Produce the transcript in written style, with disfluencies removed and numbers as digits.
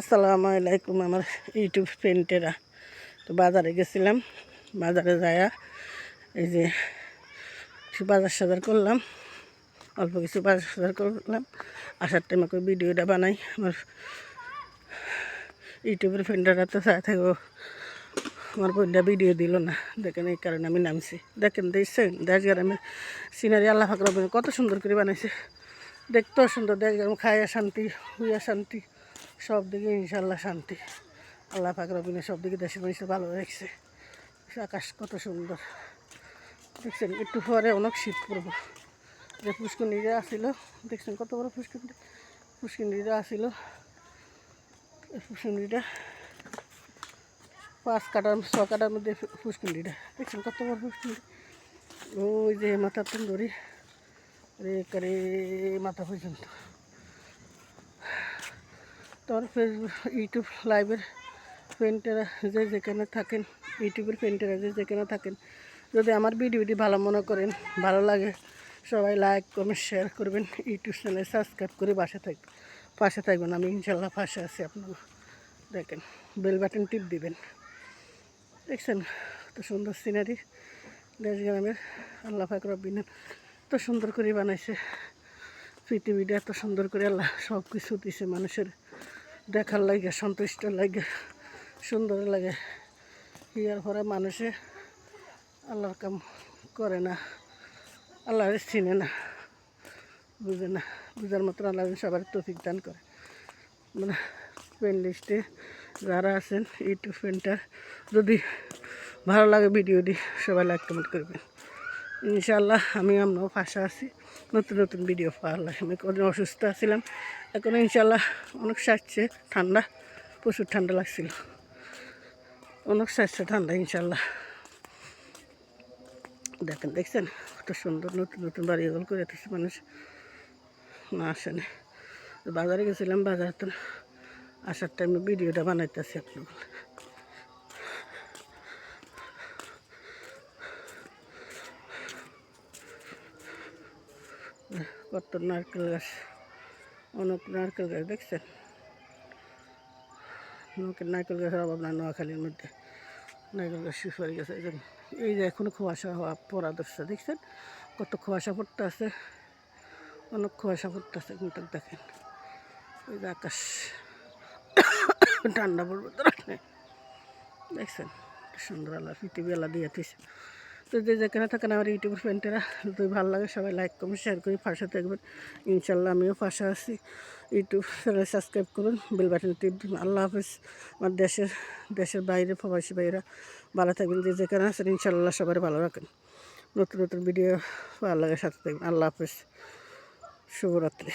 আসসালামু আলাইকুম আমার ইউটিউব ফ্রেন্ডেরা। তো বাজারে গেছিলাম, বাজারে যায়া এই যে বাজার সাজার করলাম, অল্প কিছু বাজার সাজার করলাম। আসার টাইমে করে ভিডিওটা বানাই। আমার ইউটিউবের ফ্রেন্ডেরা তো চাই থাকবো, আমার বোনটা ভিডিও দিল না, দেখেন এই কারণে আমি নামছি। দেখেন দেখছেন দেশ গ্রামের সিনারি আল্লাহ পাক রব্বুল কত সুন্দর করে বানাইছে, দেখতেও সুন্দর। দেশ গ্রাম খাইয়া শান্তি, হুইয়া শান্তি, সব দিকে ইনশাল্লাহ শান্তি। আল্লাহ পাক রব্বুল সব দিকে দেশের মানুষের ভালো রাখছে। আকাশ কত সুন্দর দেখছেন। একটু পরে অনেক শীত পড়বো। যে পুষ্করিণীরা আসিল, দেখছেন কত বড় পুষ্করিণীরা আসিল। পুষ্করিণীটা 5 কাটার 6 কাটার মধ্যে পুষ্করিণীটা দেখছেন কত বড় পুষ্করিণী। ওই যে মাথা তুন্দরি রে মাথা পর্যন্ত। তোমার ফেসবুক ইউটিউব লাইভের ফ্রেন্ডেরা যে যেখানে থাকেন, ইউটিউবের ফ্রেন্ডেরা যে যেখানে থাকেন, যদি আমার ভিডিওটি ভালো মনে করেন, ভালো লাগে, সবাই লাইক কমেন্ট শেয়ার করবেন, ইউটিউব চ্যানেল সাবস্ক্রাইব করে পাশে থাকবেন। আমি ইনশাল্লাহ পাশে আছি। আপনারা দেখেন, বেল বাটন টিপ দিবেন। দেখছেন কত সুন্দর সিনারি দেশ গ্রামের। আল্লাহ পাক রব্বুল এত সুন্দর করে বানাইছে পৃথিবীটা, এত সুন্দর করে আল্লাহ সব কিছু দিছে মানুষের দেখার লাগে, সন্তুষ্ট লাগে, সুন্দর লাগে। ইয়ার পরে মানুষে আল্লাহর কাম করে না, আল্লাহরে চিনে না, বুঝে না। বুঝার মতন আল্লাহ সবার তৌফিক দান করে। মানে ফ্রেন্ড লিস্টে যারা আছেন ইউটিউব ফ্রেন্ডটা, যদি ভালো লাগে ভিডিওটি সবাই লাইক কমেন্ট করবেন। ইনশাআল্লাহ আমি আমরাও পাশে আছি, নতুন নতুন ভিডিও পাওয়ার লাগে। আমি কদিন অসুস্থ আছিলাম, এখন ইনশাআল্লাহ অনেক সাজছে। ঠান্ডা, প্রচুর ঠান্ডা লাগছিল, অনেক সাজছে ঠান্ডা ইনশাআল্লাহ। দেখছেন কত সুন্দর নতুন নতুন বাড়ি এগুলো করে দিচ্ছে মানুষ। না আসেন, বাজারে গেছিলাম, বাজারে তো আসার টাইমে ভিডিওটা বানাইতেছি আপনার। কত নারকেল গাছ, অনেক নারকেল গাছ দেখছেন। নারকেল গাছের অভাব না নোয়াখালীর মধ্যে, নারকেল গাছ সুপারি গাছ। এই যে এখনো কুয়াশা হওয়া পড়া ধরছে, দেখছেন কত কুয়াশা পড়তে আছে, অনেক কুয়াশা পড়তে আছে। কিন্তু দেখেন এই যে আকাশ ঠান্ডা পড়বে তো, দেখছেন সুন্দর আল্লাহ পৃথিবী আল্লাহ দিয়ে দিয়েছে। তো যে যেখানে থাকেন আমার ইউটিউবের ফ্রেন্ডেরা, যদি ভালো লাগে সবাই লাইক কমেন্ট শেয়ার করে পাশে থাকবেন। ইনশাল্লাহ আমিও পাশে আছি। ইউটিউব চ্যানেল সাবস্ক্রাইব করুন, বেল বাটন টিপ দিন। আল্লাহ হাফেজ। আমার দেশের বাইরে প্রবাসী ভাইরা ভালো থাকবেন, যে যেখানে আছেন ইনশাল্লাহ সবাই ভালো রাখেন। নতুন নতুন ভিডিও ভালো লাগে সাথে থাকবেন। আল্লাহ হাফেজ, শুভরাত্রি।